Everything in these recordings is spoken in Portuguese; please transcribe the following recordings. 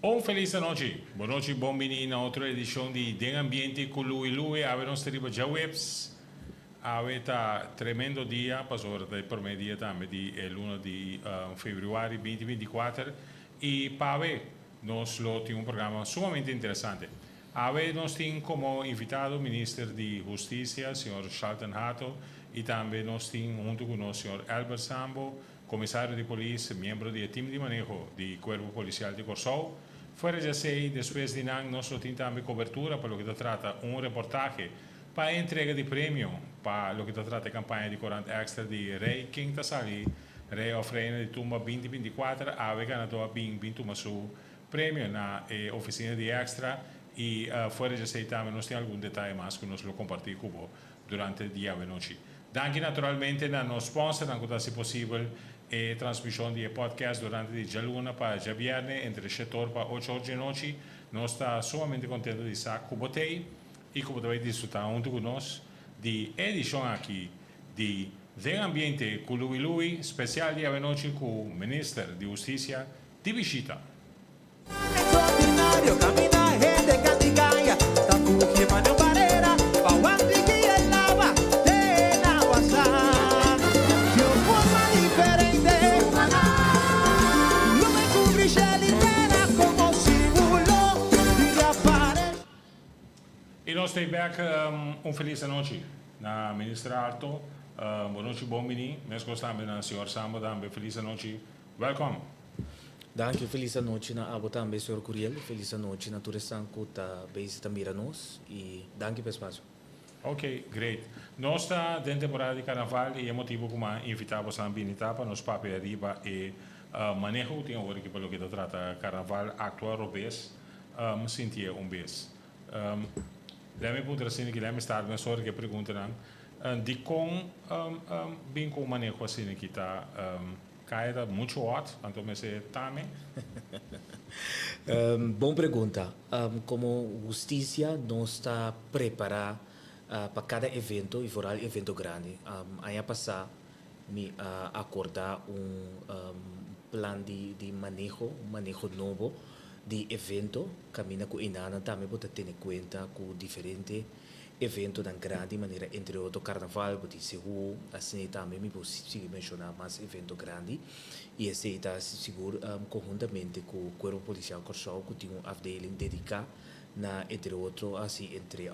Un felice noche. Boa noite, bom menino na outra edição de Den Ambiente com Lui. Ave nós teremos já webs. Ave tá tremendo dia, passou até por meio dia também de luna de fevereiro 2024 e para nós temos programa sumamente interessante. Ave nós temos como invitado o ministro de Justiça, senhor Charlton Hato, e também nós temos junto com o senhor Albert Sambo, comissário de polícia, membro do time de manejo do Corpo Policial de Corsol. Fora de sei, depois de nós temos também cobertura para o que trata reportagem para a entrega de prêmio para o que trata a campanha de Corante Extra de Rei King Tassali, Rei Ofreina de Tumba 2024, a ganador Bing Tumba su prêmio na oficina de Extra e fora de sei também nós temos algum detalhe mais que nós lo compartilhar com você durante o dia e noite. Danke naturalmente na nos sponsor, anche se possível, e trasmissão de podcast durante o dia luna para dia viernes, entre 7 horas para 8 horas de noite. Nós estamos sumamente contentes de estar com você e com você desfrutar junto com nós de edição aqui de Den Ambiente com Lui, especial dia e noite com o ministro de Justiça de visita. E nós estamos back felice noite na ministra Alto. Boa noite, bom menino. Nós gostamos do senhor Sambo também. Felice noite. Welcome. Danke, feliz noite na abo também, senhor Curiel. Feliz noite na Turesan que está visita Miranos e danke pelo espaço. Ok, great. Nós estamos dentro da temporada de carnaval e é motivo como invitamos a Binita para nos papel arriba e manejo tem agora que pelo que trata carnaval actual europeu sentia vez. Lemme poder assim que lemme estar mas só que pergunta de com bem com manejo assim que está caída muito hot, tanto me se também. Boa pergunta. Como justiça nós está preparada para cada evento e for evento grande. Aí passar me acordar plan de manejo novo de evento, caminha com inana também para ter em conta com diferente evento dan grande maneira entre outro carnaval, porque seguro assim também me posso mencionar mais evento grande e esse está seguro conjuntamente com o Corpo Policial Corsol que tem uma afdeling dedicada na entre outro assim entre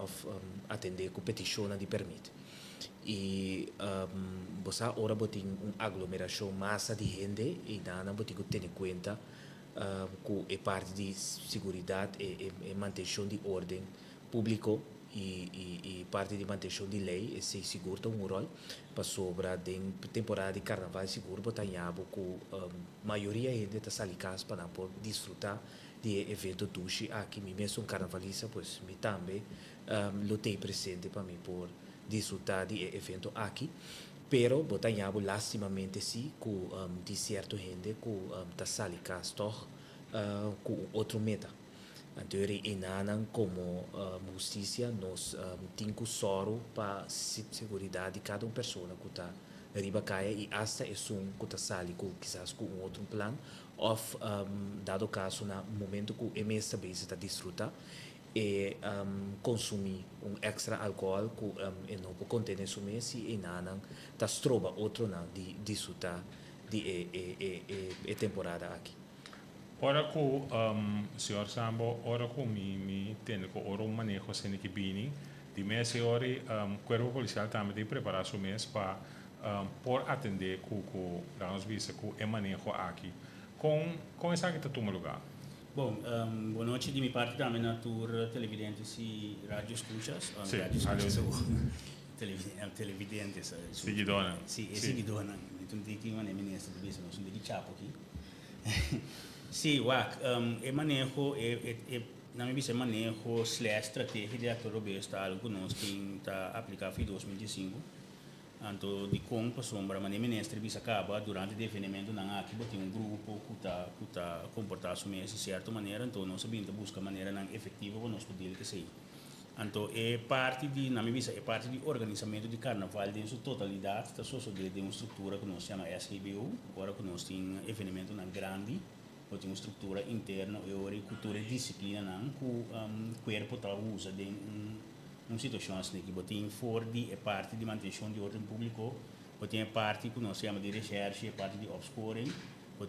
atender com petição de permit e você ora botin aglomeração massa de gente e nana botin que ter em conta com a parte de segurança e manutenção de ordem público e parte de manutenção de lei e se segura um rol para sobra de temporada de carnaval seguro botar em abo com maioria gente está salicas para poder desfrutar de evento tuxi aqui mesmo carnavalista pois me também lutei presente para mim por desfrutar de evento aqui pero botar em abo lastimamente sim com de certo gente com está salicas toch com outro meta. Anterior inanan como justiça nós temos soro para segurança de cada pessoa que está riba caia e hasta é que está sali com quizás com outro plano ou dado caso na momento que é mesmo base está desfrutar e consumir extra álcool que não contém isso mesmo e inanan está troba outro na de desfrutar de temporada aqui. Ora que o senhor Sambo, ora que me tem que ora manejo assim que bini, de mês e ora o Corpo Policial também tem preparado o mês para por atender com nós visa com o manejo aqui. Com essa que está tomando lugar. Bom, boa noite de minha parte também na tour televidentes e rádio escuchas. Televidentes. Seguidona. Sim, é seguidona. Então tem que uma ministra de business, um de chapo aqui. Sim, o manejo na minha visão manejo slash estratégia de ator robusto algo que nós temos a aplicar em 2015. Então, de como para sombra, mas nem ministro bisa acaba durante o evento na aqui tem grupo que está comportar-se de certa maneira, então nós sabemos buscar maneira não efetiva para nós poder que sei. Então, é parte de, na minha visão, é parte do organizamento de carnaval em sua totalidade, está só de uma estrutura que nós chamamos SGBU, agora que nós temos um evento na grande, nós temos uma estrutura interna, e cultura e disciplina, que o corpo está usa em uma situação assim, que tem fora de parte de manutenção de ordem público, tem parte que nós chamamos de recherche, é parte de opsporing,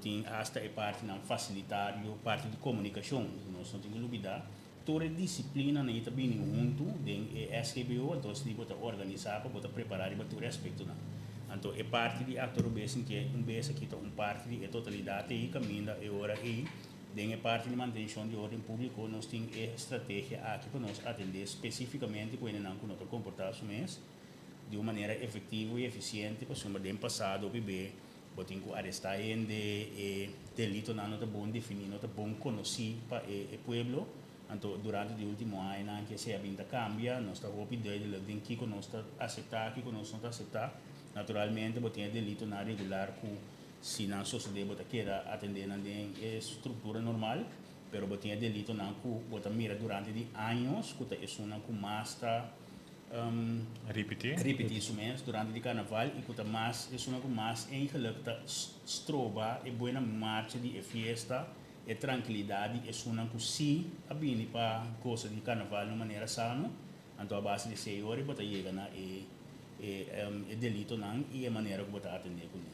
tem hasta é parte de facilitário, parte de comunicação, nós não temos que duvidar. Toda disciplina na também junto den SGBO, então se bota organizar para bota preparar para todo aspecto na. Então é parte de ator bem que um bem aqui tá parte de totalidade e caminha é hora e den é parte de manutenção de ordem público nós tem estratégia aqui para nós atender especificamente quando não com nosso comportamento de uma maneira efetiva e eficiente para somar den passado o bebê botem que arrestar e delito não tá bom definir não tá bom conhecer para o pueblo. Então, durante o último ano, que se a vinda cambia, nós estamos opinando de que nós estamos aceitar, que nós não estamos aceitar. Naturalmente, tem delito na regular que se não suceder, você quer atender na estrutura normal, mas tem delito na que você mira durante anos, que é uma que mais está repetir isso mesmo durante o carnaval e que mais é uma que mais engelukta stroba e boa marcha de festa e tranquilidade é uma que se abine para coisa de carnaval de maneira sana, então a base de 6 horas você chega na delito não e a maneira que você atender com ele.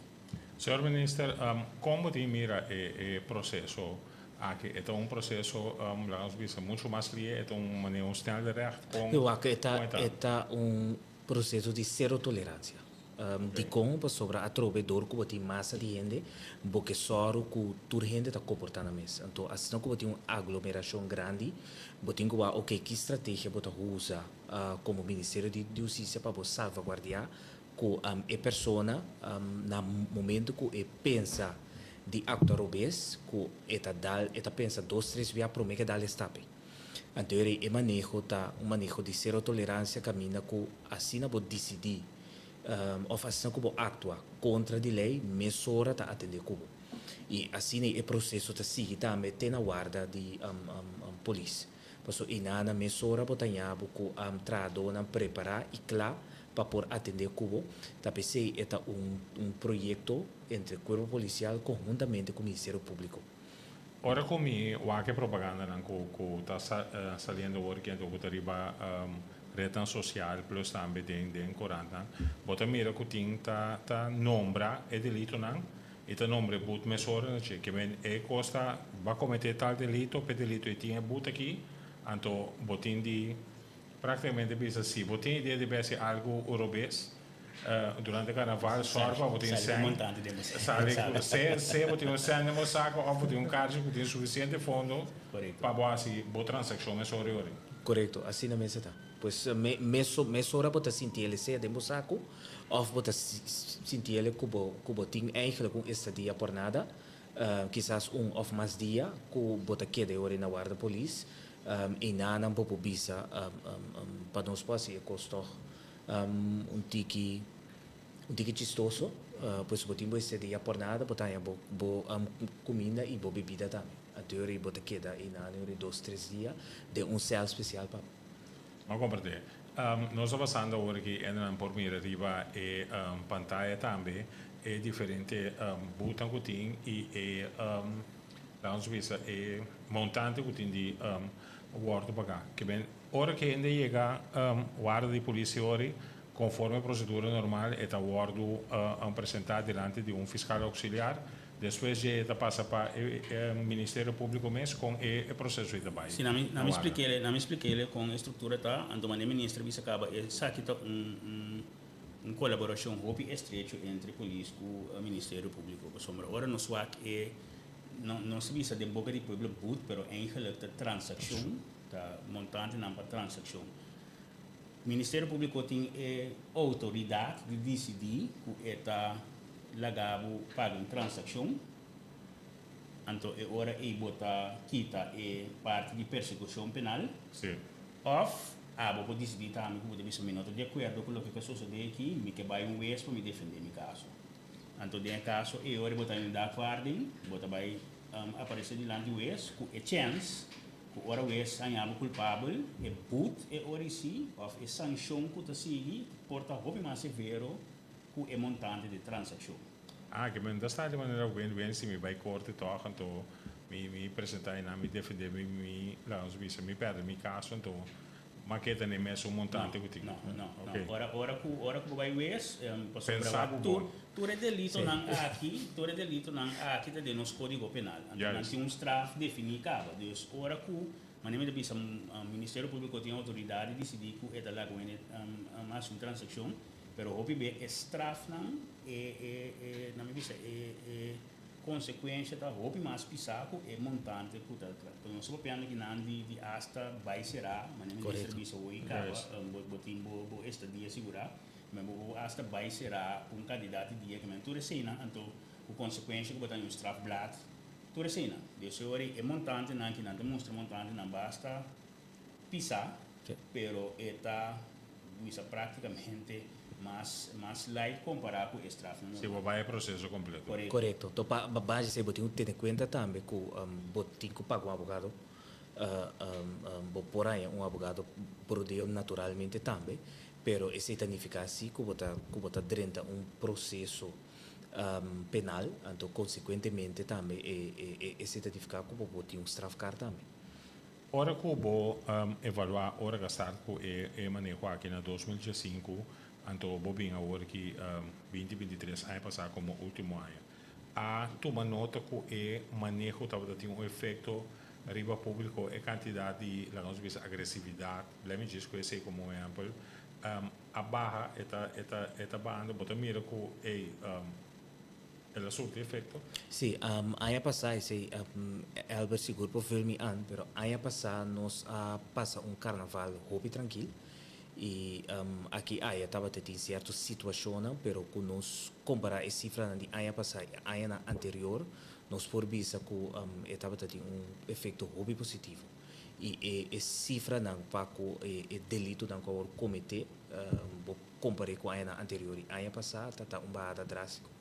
Senhor Ministro, como te mira o processo? Aqui é processo, muito mais clear, é maneira snel de recht. Eu acho que é processo de zero tolerância. De como sobre a trovedor que tem massa de gente, porque só que toda gente está comportando mesmo. Então, assim como tem uma aglomeração grande, tem que ver ok que estratégia você usa como Ministério de Justiça para salvaguardar que a pessoa no momento que pensa de acto robês, que está pensa 2-3 vezes para que dá escape. Então, é manejo de zero tolerância caminha que assim não pode decidir of assim como atua contra a lei, mesura está atender como. E assim o processo está seguindo também tem na guarda de polícia. Porque inana mesura botanhabo que trado na preparar e claro para por atender como. Também se é projeto entre o corpo policial conjuntamente com o Ministério Público. Ora comigo, o que propaganda que está saliendo hoje que está riba rede social plus também den coranta bota mira que tem ta nombra e delito não e ta nombra but mesora que ben e costa va cometer tal delito per delito e tinha but aqui então botin di praticamente bisa assim botin ideia de ser algo europeu durante o carnaval sorva botin se botin um sangue no saco ou botin caixa que tem suficiente fundo para boa assim boa transação mesora ori. Correto, assim na mesa está. Pois mesora pode sentir ele ser de saco, ou pode sentir ele como tem eigenlijk um estadia por nada, quizás ou mais dia que bota queda hora na guarda polícia, e nada pouco bisa para nós pode custo tique chistoso, pois botimos estadia por nada, botar bo comida e bo bebida também. A teoria bota queda e na 2-3 dias de céu especial para. Não compreendo. Nós estamos passando agora que ainda por mira riba e pantalla também é diferente botão que tem e vamos ver é montante que tem de guarda pagar. Que bem, hora que ainda chega guarda de polícia hora conforme a procedura normal é a guarda apresentar diante de fiscal auxiliar. Depois já passa para o Ministério Público mesmo com o processo de trabalho. Sim, não me expliquei com a estrutura tá, então o ministro bisa acaba sabe que uma colaboração muito estreita entre a polícia e o Ministério Público. Agora não só é não se visa de boca de pueblo but, pero em relação à transação, tá montante não para transação. O Ministério Público tem a autoridade de decidir que está lagabo paga uma transação, então é hora de botar quita parte de persecução penal, of vou decidir também que vou decidir minuto de acordo com o que sucede aqui, me que vai vez para me defender meu caso. Então de caso é hora de botar em dar guarda, botar vai aparecer diante do vez com a chance ora vez anhamo culpável é boot é orisi of é sanção que tá sigue porta hobby mais severo que é montante de transação. Que men dat staat de manier win-win se me vai corte toch então me apresentar na me defender me lá os bichos me perde me caso então maqueta nem mesmo montante que Não, okay. ora que vai vez Pensar tu é delito não aqui tá dentro do código penal então não tem um strafe definido cava dus ora que maneira de bisa Ministério Público tem autoridade de decidir que é lá com mais uma transação pero hopi be strafe não na minha vista consequência da hopi mais pisaco é montante que tá então nós vamos pensar que não de hasta vai será maneira de serviço hoje cava botim bo esta dia segurar mas hasta vai será candidato dia que mentura cena então o consequência que botar um strafblad tu resina desse ori é montante não que não demonstra montante não basta pisar pero está isso praticamente mais light comparado com o straf se vai processo completo correto então para base você botem ter em conta também que botem que pagar um advogado por aí um advogado prodeu naturalmente também pero esse significa assim que bota dentro processo penal, então consequentemente também é certificado que o tem strafcar também. Ora que vou evaluar ora gastar que é manejo aqui na 2015, então vou bem agora que 2023 vai passar como último ano. Toma nota que é manejo talvez tem efeito riba público é quantidade de lá nós vemos agressividade, let me just say como exemplo, a barra eta banda bota mira que ela surte efeito. Sim, aí passar esse Albert seguro por filme pero aí passar nós passa carnaval hobby tranquilo e aqui aí estava tendo certa situação, pero com nós comparar essa cifra de aí passar aí na anterior nós por vista que estava tendo efeito hobby positivo e cifra não para o delito não que cometer comparar com aí na anterior aí passar tá barra drástico.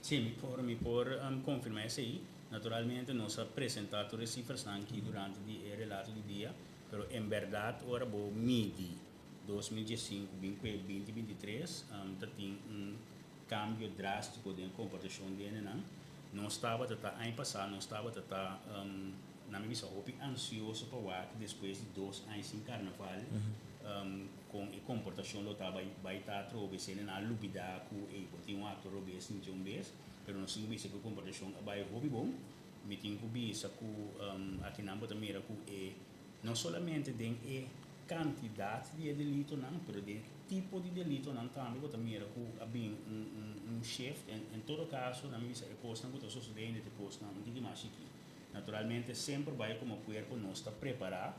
Sim, me por confirmar isso aí. Naturalmente, nós apresentamos as cifras aqui durante o relato do dia, mas em verdade, agora vou medir 2015, 2023, tem cambio drástico de comportação dele, não estava ano passado, não estava na minha visão, ansioso para o depois de 2 anos em carnaval, com a comportação do trabalho vai estar trouxe na lubida que tem um ato robês em um mês, mas não sei se a comportação vai hobby bom, me tem que bisa que aqui na bota mira que não somente tem quantidade de delito não, mas de tipo de delito não também bota mira que há bem chefe em todo caso na minha visão é coisa não bota sucedendo de coisa não tem mais aqui. Naturalmente sempre vai como o corpo não está preparado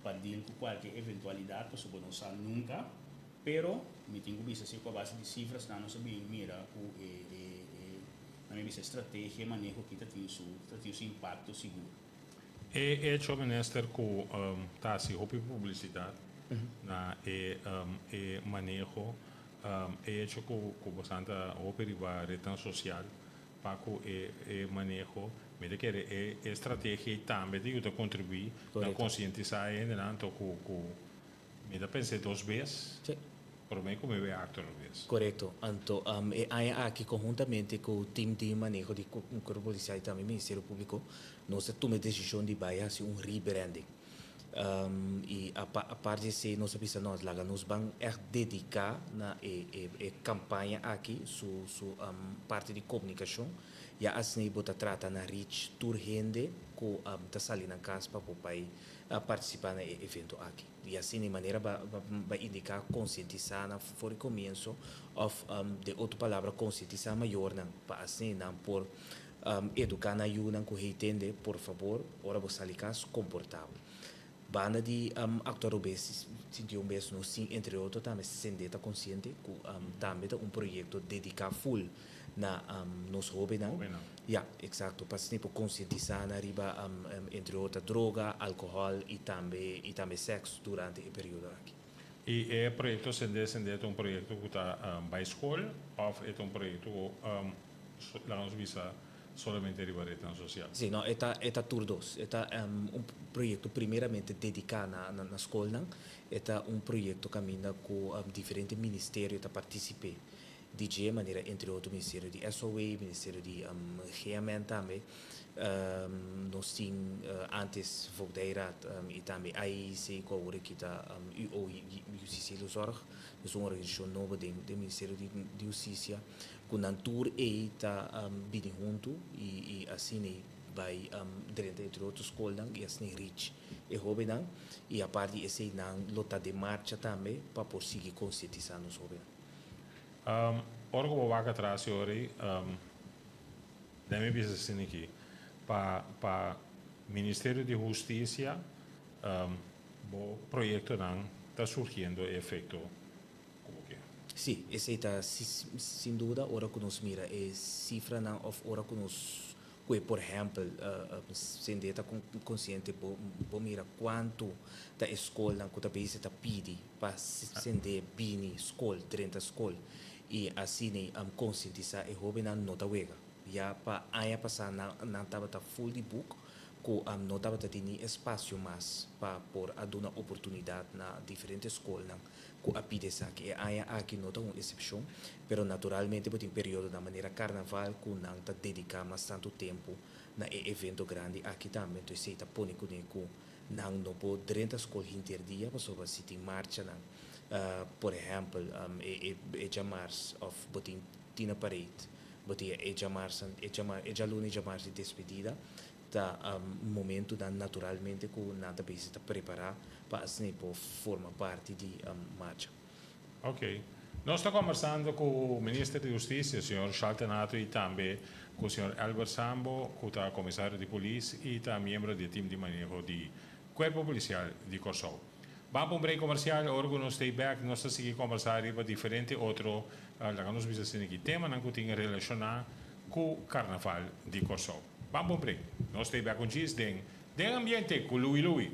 para deal com qualquer eventualidade, por não sabe nunca, pero me tenho visto assim com a base de cifras, não sabia mira na minha estratégia manejo que tem seu impacto seguro. É o minister que está assim hobby publicidade na manejo é que bastante hobby para retorno social para que manejo me que é estratégia também de ajuda a contribuir na conscientizar então me dá pensar 2 vezes por mim como é actor vez correto então aí aqui conjuntamente com o time de manejo de corpo policial e também Ministério Público nós tomamos decisão de baixar assim rebranding e a parte de nós precisamos nós vamos dedicar na campanha aqui su parte de comunicação e assim bota trata na reach tour gente que está saindo na casa para o pai participar no evento aqui e assim de maneira vai indicar conscientizar na for começo of de outra palavra conscientizar maior não para assim não por educar na ajuda que entende por favor ora você ali caso comportável banda de actor obese sentiu bem no sim entre outros também se sente consciente que também projeto dedicado full na nos hobby não exato para sempre conscientizar na riba entre outras droga álcool e também sexo durante o período aqui e é projeto sende um projeto que está by school ou é projeto lá nos visa solamente ribarretan social. Sì, no, eta turdos. Eta un progetto primeramente dedicato na scuola, eta un progetto cammina con differenti ministeri che partecipe di maniera entre outros Ministério de SOA, Ministério de GMN também, nós tínhamos antes Volkseirat e também AIC, que agora que está UCC de Zorg, nós uma organização nova do Ministério de Justiça, com a tour e está bem junto e assim vai dentro entre outras escolas e assim reach e jovem e a parte esse não lota de marcha também para conseguir conscientizar os jovens. Ora como vaca atrás ori, da minha bisa assim aqui, para Ministério de Justiça, o projeto não está surgindo efeito como que? Sim, esse está sem dúvida ora que nos mira é cifra não of ora que nos que por exemplo sem data consciente por mira quanto da escola que o país está pedi para sender bini escola 30 escola e assim conscientizar e jovem não tá wega já para aí passar não tava tá full de book que não tava tá tendo espaço mais para por a dar oportunidade na diferentes escolas que a pedir que aí aqui não tá uma exceção pero naturalmente por um período da maneira carnaval que não tá dedicar mais tanto tempo na evento grande aqui também então se tá põe com não pode 30 escolas interdia para sobre se tem marcha não por exemplo, chamar-se of botin tina parede, botin chamar-se de despedida, tá momento da naturalmente que nada precisa estar preparar para assim por formar parte de marcha. Ok. Nós estamos conversando com o Ministro de Justiça, o Sr. Chaltenato, e também com o Sr. Albert Sambo, que é Comissário de Polícia e também membro do time de manejo do Corpo Policial de Kosovo. Vamos para um break comercial, agora nós estamos back, nós estamos aqui conversar sobre diferente outro, nós vamos ter aqui tema que tem relacionado com o Carnaval de Kosovo. Vamos para um break, nós estamos back com Gis, den ambiente com Louis Louis.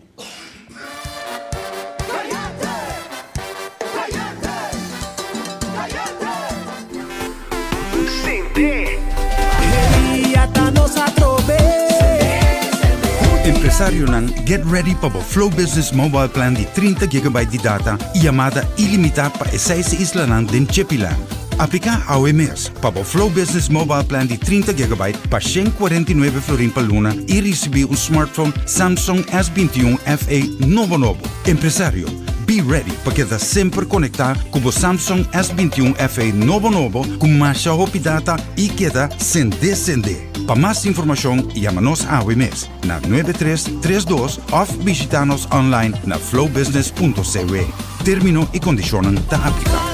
Empresário nan get ready para o Flow Business Mobile Plan de 30 GB de data e chamada ilimitada para 6 islas nan den Chepilan. Aplicar ao mês para o Flow Business Mobile Plan de 30 GB para 149 florin per luna e receber um smartphone Samsung S21 FE novo. Empresário, be ready para quedar sempre conectado com o Samsung S21 FE novo com mais rápida data e queda sem descender. Para mais informação, chama-nos ao mês na 9332 ou visita-nos online na flowbusiness.cw. Termino e condicionam da aplicar.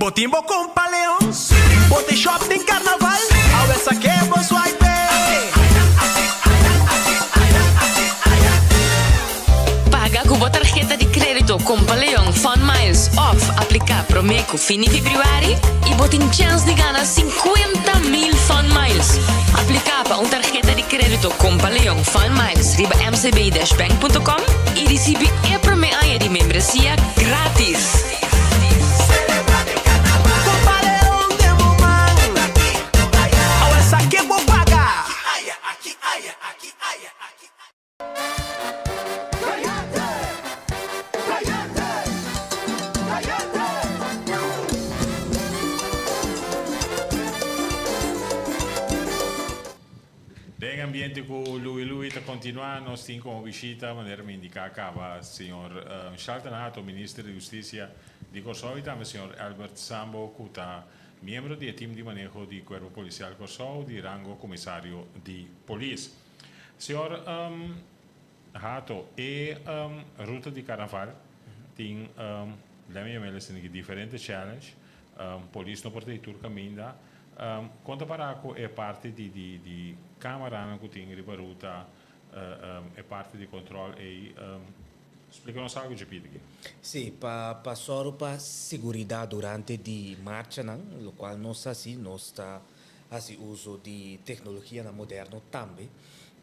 Botimbo com paleão, botei shopping carnaval, ao essa que é bom swipe. Paga com a tarjeta de crédito com Paleão Fun Miles off, aplicar Promeco fim de februário e botem chance de ganhar 50.000 Fun Miles. Aplicar para uma tarjeta de crédito com Paleão Fun Miles, riba mcb-bank.com e recebe a primeira de membresia grátis. Den ambiente con lui sta continuando, stiamo come visita, maniera mi indica acaba, signor Shaltanato, Ministro di Giustizia di Kosovo, e signor Albert Sambo, Kuta, membro del team di manejo di Cuerpo Policial Kosovo, di rango commissario di Police. Signor Hato, ruta di Carnaval, tem differenti challenge, Police non porta di tour camminda, quanto paraco è parte di camera che tem riparuta, è parte di controllo e explica-nos algo de Pidgey. Sì, pa solo pa seguridad durante di marcia, lo qual non sta sì, non sta asi uso di tecnologia moderno tambe,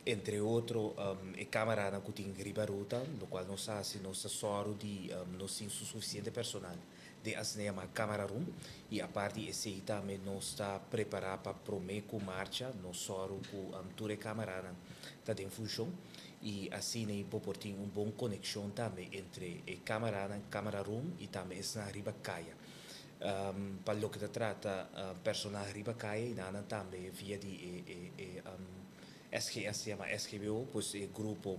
entre outro e camera na kuting ribaruta, lo qual non sta sì, non sta solo di non sin sufficiente personale de asnea ma camera room e a parte esse também non sta preparata pa promeco marcia, non solo cu ture camera tá em função e assim né portem bom conexão também entre a camera room e também essa riba caia. Para lo que se trata personal riba caia e nada também via de SGS se chama SGBO, pois é grupo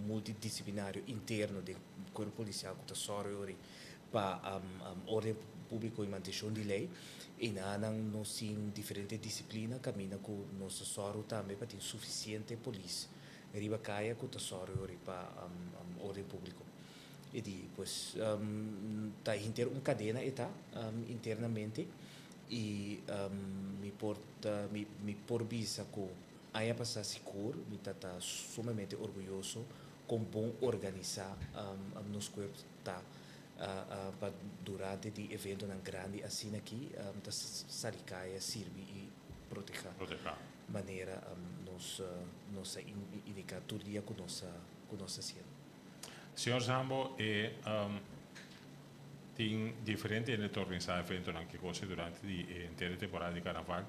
multidisciplinário interno do corpo policial que está sorori para ordem público e manutenção de lei e nada não sim diferente disciplina caminha com nosso soro também para ter suficiente polícia riba caia com tesoro para ordem público e di pues tá inter cadena eta internamente e me porbisa com aí passar seguro me tá sumamente orgulhoso com bom organizar nos corpos tá para durante de evento na grande assim aqui tá saricaia serve e proteger maneira nossa indicatória com nossa ciência. Signor Sambo, tem diferente ne organizzare evento anche cose durante l'intera temporada di Carnaval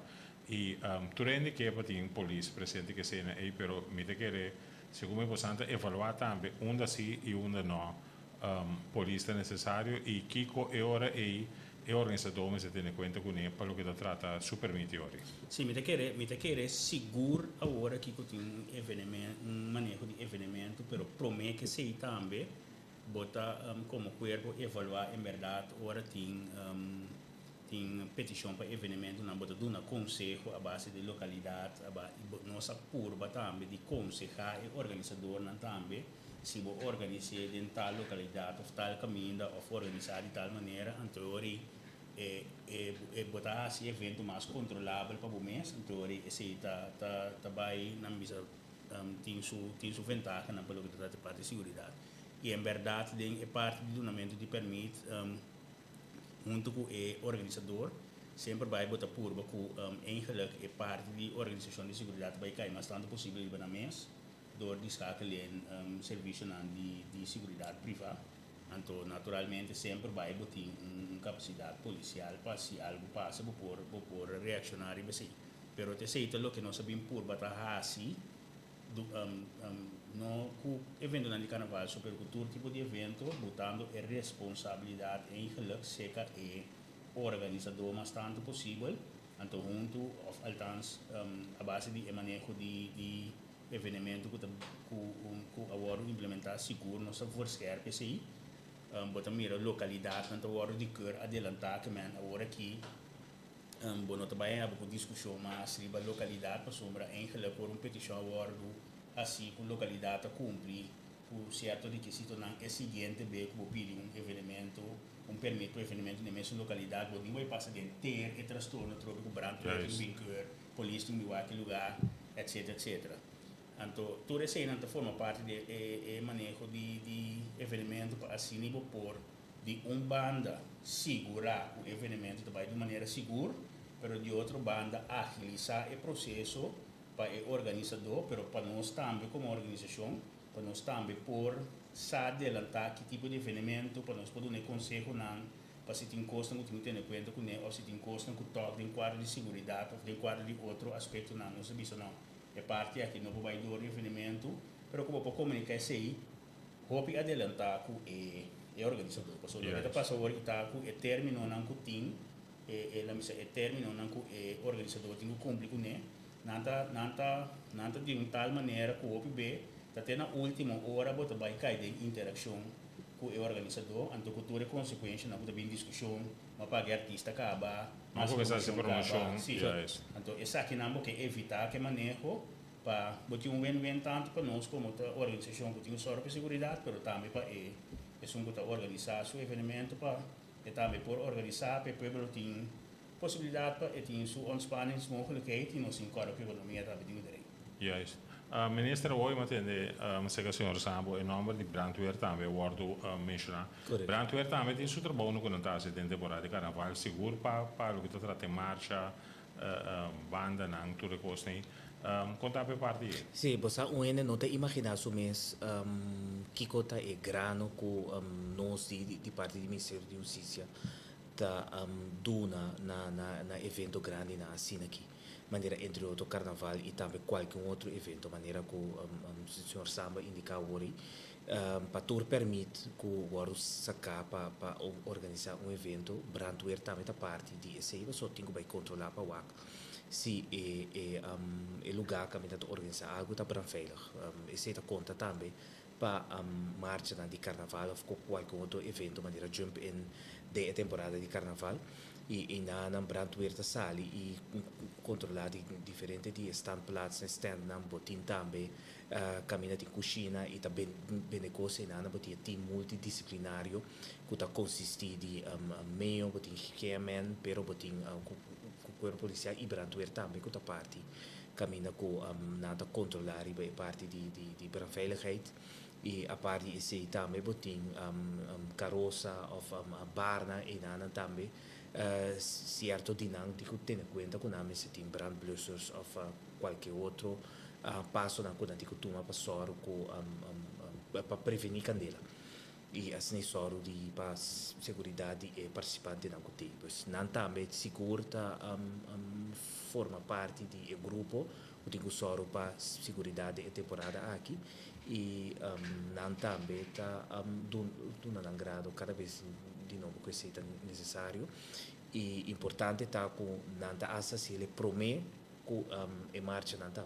e tu rendi che tem police presente che sei e però mi te che secondo me possiamo evaluare anche onda sì e onda no police necessario e Kiko e ora e organizzatore se tiene conta con quello che tratta super migliori. Sì, mi te che sicuro ora che con un manejo di evento, però promette che sei tambe bota come corpo evaluare in verdade ora tem petição para evento na bota duna conselho a base de localidade a nossa curva também de conselhar e organizador na também se vou organizar em tal localidade ou tal caminho ou organizar de tal maneira anterior botar esse evento mais controlável para o mês anterior esse tá vai na mesa tem sua vantagem na pelo que trata parte de segurança e em verdade é parte do donamento de permite junto com o organizador sempre vai botar curva com eigenlijk é parte de organização de segurança vai cair mais tanto possível na mês door discakel in serviço de segurança privada. Então, naturalmente, sempre vai botar uma capacidade policial para se algo passa, por reaccionar e assim. Pero te sei lo que nós sabemos por batalhar assim, no evento de carnaval, super todo tipo de evento, botando a responsabilidade em geluk seca e organizador mais tanto possível. Então, junto, of althans, a base de manejo de evenemento que agora implementar seguro nossa força PCI bota mira localidade tanto agora de cor adelantar que man agora aqui bono também há uma discussão mas riba localidade para sombra eigenlijk por petição agora assim com localidade cumprir por certo de que se tornar é seguinte bem que pedir evento permite evento na mesma localidade onde vai passar de ter e transtorno trópico branco em cor polícia em qualquer lugar etc. Então, toda essa ainda forma parte do manejo de evento para assim por de banda segurar o evento também de maneira segura, mas de outra banda agilizar o processo para o organizador, mas para nós também como organização, para nós também por adelantar que tipo de evento, para nós poder dar conselho para se tem custo que tem em conta com ou se tem custo que toque em quadro de segurança ou em quadro de outro aspecto não serviço não. É parte aqui no vai do evento, mas como para comunicar isso aí, hope adelantar com o organizador. Porque o passa agora está com o término não com tem, ela me é término não com o organizador tem que cumprir com ele, nanta de tal maneira que o OPB até na última hora bota vai cair de interação com o organizador, então que toda consequência não pode discussão, mas para que artista acaba, Mas começar a ser promoção, sim. yes. Então essa aqui não que evitar que manejo para botar win-win tanto para nós como a organização que tem só para segurança, mas também para é que organizar seu evento para e também por organizar para o povo tem possibilidade para ter sua ontspanningsmogelijkheid e nós incorporamos a economia também tem direito. Juist. Minister, hoy matende, zeg signor Sambo, in nome di brandweer também, wordo mencionar. Correct. Brandweer também tem super bom no contato de temporada de carnaval, seguro para o que trata em marcha, banda, não, tudo coisa nem. Conta para parte. Sim, você não te imaginar o mês que cota é grano com nós de parte do Ministério de Justiça da duna na evento grande na assina aqui. Maneira entre outro carnaval e também qualquer outro evento, maneira que o senhor Samba indica hoje, para tur permite que o Guardo sacar para organizar um evento, brandweer também da parte de esse, só tem que controlar para o WAC. Se é lugar que a gente organiza algo está bem veilig. Esse é conta também para marcha de carnaval ou qualquer outro evento, maneira jump in de temporada de carnaval. E na brandweer da sali e controlar diferente di standplaats en stand na botin também caminha de cozinha e também bem coisa na botin team multidisciplinario que está consiste de meio botin chairman pero botin corpo policial e brandweer também que está parte caminha com nada controlar e parte de brandveiligheid e a parte esse também botin carroça of barna e nada também certo dinâmico tendo em conta que nós se tem brand blussers ou qualquer outro passo na conta que toma para soro para prevenir candela e assim soro de para segurança e participante na conta pois não também seguro forma parte do grupo o tem soro para segurança e temporada aqui e não também está dando grado cada vez de novo que seja necessário e importante está com nanta asa se ele promete com em marcha nanta.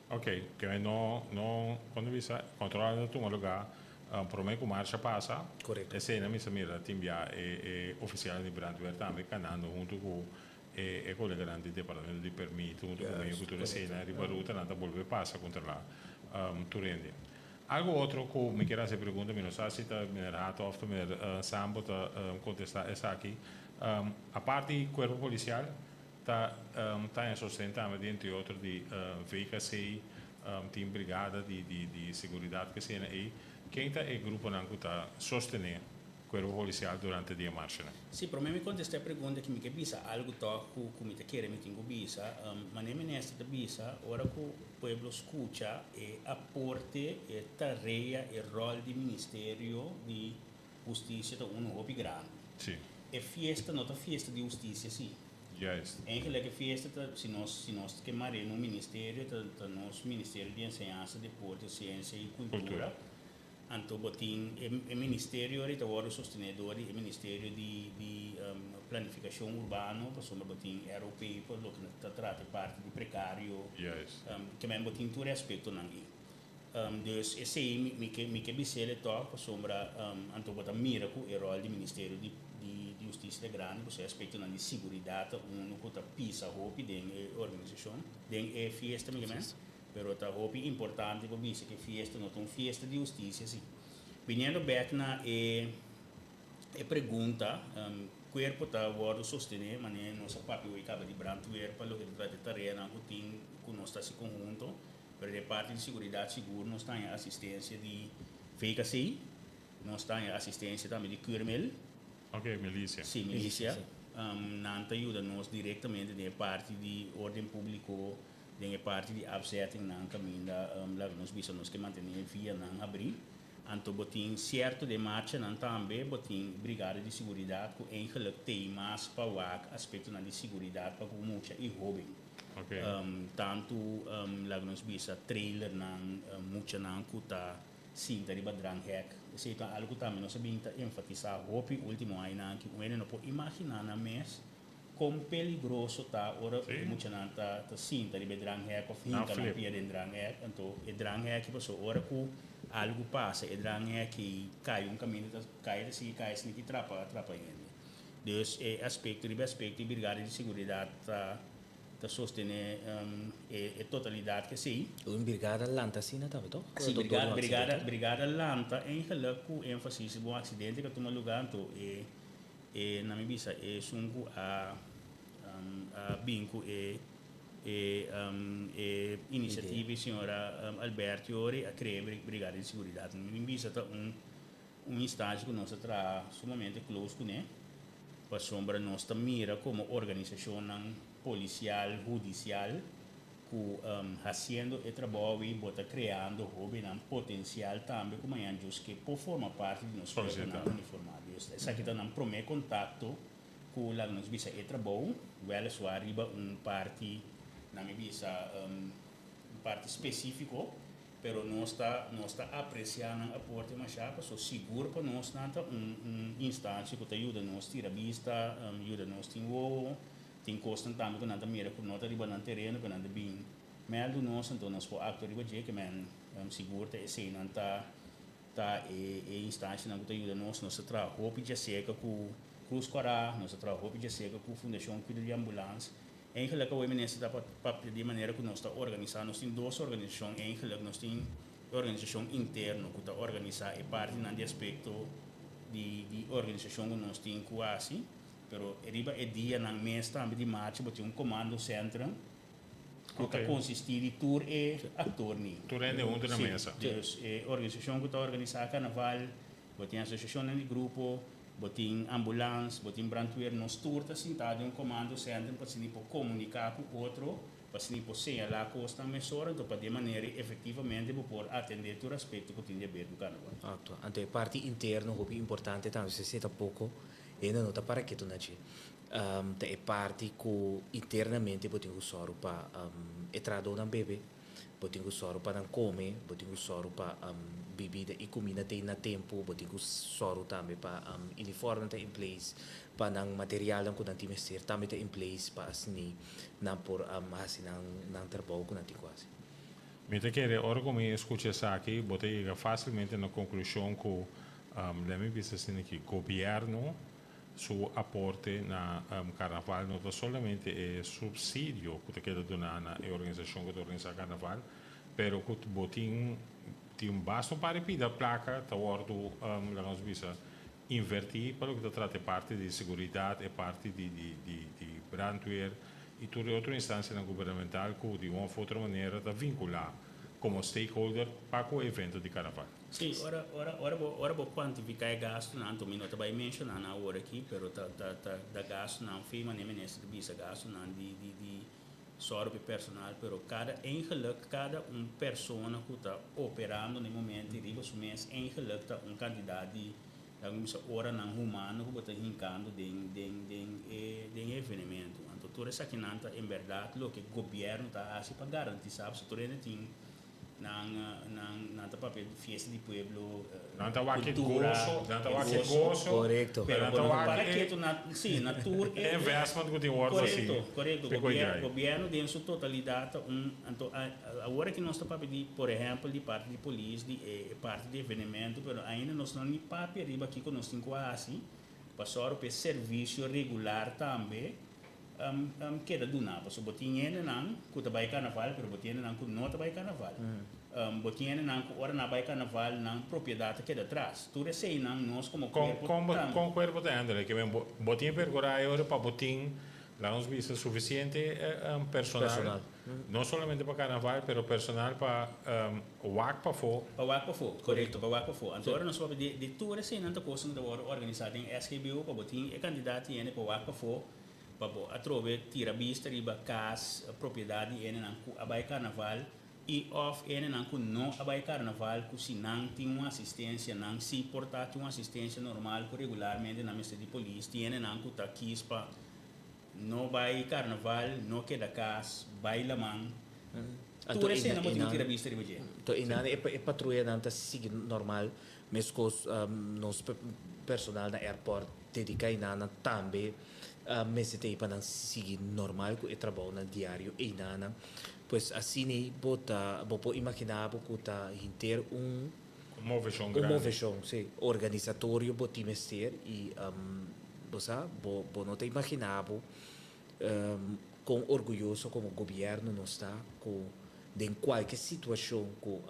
Ok, que não quando você controla no lugar, promete que marcha passa. Correto. Esse na minha mira timbia é oficial de brandweer também canando junto com e colega grande departamento de permito junto com meio cultura cena ribaruta nanta volve passa controlar turende. Algo outro que me queira se pergunta, não sei se está minerato ou Sambo está contestar essa aqui. A parte do corpo policial está em sustentável entre outros de VKC, tem brigada de segurança que se aí. Quem está é grupo que está sostenendo o corpo policial durante a marcha? Sim, para mim me contestar a pergunta que me quer bisa algo que me quer me tenho bisa, mas nem nesta da bisa, ora que o povo escuta e aporte e tarefa e rol do Ministério de Justiça da hobby grande. Sim. É festa, não é festa de justiça, sim. Yes. Eigenlijk festa, se nós queimarmos no Ministério, tá nosso Ministério de Enseñança, Deporte, Ciência e Cultura. Então, botin o Ministério de Trabalho Sostenedor e o Ministério de Planificação Urbana, para somar botin ROP, para o que trata parte de precário, que também botin todo aspecto não dus esse aí me que bisele to para sombra então botar mira com o rol do Ministério de Justiça de grande, você aspecto de segurança, no que pisa hope da organização, é festa mesmo. Pero ta hopi importante para dizer que festa não é uma festa de justiça sim. Vindo back na pergunta, corpo tá agora sostener, mas nossa papel acaba de brandweer para o que trata de tarefa não tem com nós se conjunto, pero de parte de segurança seguro nós tem assistência de VKC, nós tem assistência também de Curmel. Ok, milícia. Sim, milícia. Não ajuda nós diretamente de parte de ordem público. Den parte de afzetting na caminho da nos bisa nos que manter via na abrir anto botin certo de marcha nan também botin brigada de segurança com eigenlijk temas para o aspecto na de segurança para com muita e hobby okay. Tanto lá nos bisa trailer na muita na kuta cinta de badrang hack se tá algo também nós sabemos enfatizar hobby último aí na que o não pode imaginar na mês quão peligroso tá ora Sim. muita nanta tá sinta de drang é com Não, finca na Filipe. pia de drang é então e drang é que passou ora que algo passa e drang é que cai caminho cai assim que trapa ainda. Dus aspecto de brigada de segurança tá sostener a totalidade que sim. Een brigada lanta sina também, toch? Sim, brigada lanta em geluk com ênfase bom acidente que toma lugar então na minha vista sungu a binco iniciativa senhora Alberto Ori a criar brigada de segurança. Na minha vista tá instância que nós está sumamente close com né. Para sombra nós mira como organização policial, judicial, que fazendo o trabalho e bota criando um potencial também como é que por forma parte de nosso personal uniformado. Essa aqui está no primeiro contato com lá nos bisa o trabalho, ela sua arriba parte na minha visa parte específico, pero nós está apreciando a aporte mas já passou seguro para nós nada instância que ajuda nós tira vista, ajuda nós tem custo também que nada mira por nota riba no terreno que nada bem meldo nós então nós for actor riba que man seguro te sei não tá instância não que ajuda nós tra roupa de seca com cruz cora nós tra roupa de seca com fundação cuida de ambulância eigenlijk o MNS está para de maneira que nós está organizando nós tem duas organizações eigenlijk nós tem organização interna que está organizar e parte no aspecto de organização que nós tem quase pero riba e dia nang mês também de março botou comando centro que está consistir de tour e actor ni Tu rende um na mesa. dus organização que está organizar carnaval botem associação de grupo botem ambulância botem brandweer nós tour está sentado em comando centro para se comunicar com outro para se señalar costa mesora então para de maneira efetivamente por atender todo aspecto que tem a ver com carnaval. Acto. Ante parte interna, hopi importante também se senta pouco e não tá para que tu naci. Te parte que internamente botinho soro para entrada na bebê, botinho soro para não comer, botinho soro para bebida e comida tem na tempo, botinho soro também para uniforme tá em place, para não material que não tem ser também tá em place para assim não por assim não trabalho que não tem quase. Mentre che ora come escucha aqui, botei facilmente na conclusão que la mia vista è che il governo su apporte na carnaval non solamente è subsidio che queda donana e organizzazione che organizza carnaval, però che botin ti un basto pare pida placa ta ordo la nostra vista inverti quello che tratta parte di sicurezza e parte di brandweer e tutte le altre istanze governamentali che di una altra maniera da vincolare come stakeholder para o evento de carnaval. Sim, ora vou quantificar o gasto, não estou minuto vai mencionar na hora aqui, pero da gasto não firma nem ministro de bisa gasto não de sorte personal, pero cada persona que está operando no momento riba su mês está candidato de hora não humano que está rincando de evento. Então toda essa que não em verdade o que o governo está assim para garantir, sabe, se toda tem nanta papel fiesta di pueblo nanta wake gozo correcto pero para que tu na tour é investment que tem worth assim correcto governo em sua totalidade então agora que nós está pedir por exemplo de parte de polícia de parte de evento pero ainda nós não nem papel riba aqui que nós tem quase passar para serviço regular também queda do nada, so botinha não, que tá vai carnaval, pero botinha não que não tá vai carnaval. Botinha não que ora na vai carnaval não propriedade queda atrás. Tu sei não nós como com corpo de andare que botinha percorrer ora para botinha lá nos visa suficiente personal. Não somente para carnaval, pero personal para WAC para fo. Para WAC para fo, correto, para WAC para fo. Então ora nós vamos de tu sei não tá coisa da organizada em SKBU para botinha é candidato e para WAC para fo. A trove tira vista riba cas propriedade ene nan ku abai carnaval e off ene nan ku não abai carnaval ku si nan tem uma assistência nan si portati uma assistência normal ku regularmente na mesa de polícia ene nan ku ta quispa no vai carnaval no queda cas baila man tu rese na motivo tira vista riba je to inane e patrulha nanta sig normal mescos nos personal na airport dedica inana também Mas tem para seguir normal que é trabalho no diário e nana. Pois assim nem bota, vou imaginar que tá ter Uma versão uma grande. versão, sim, organizatório para timester e você não te imaginava com orgulhoso como o governo não está com em qualquer situação com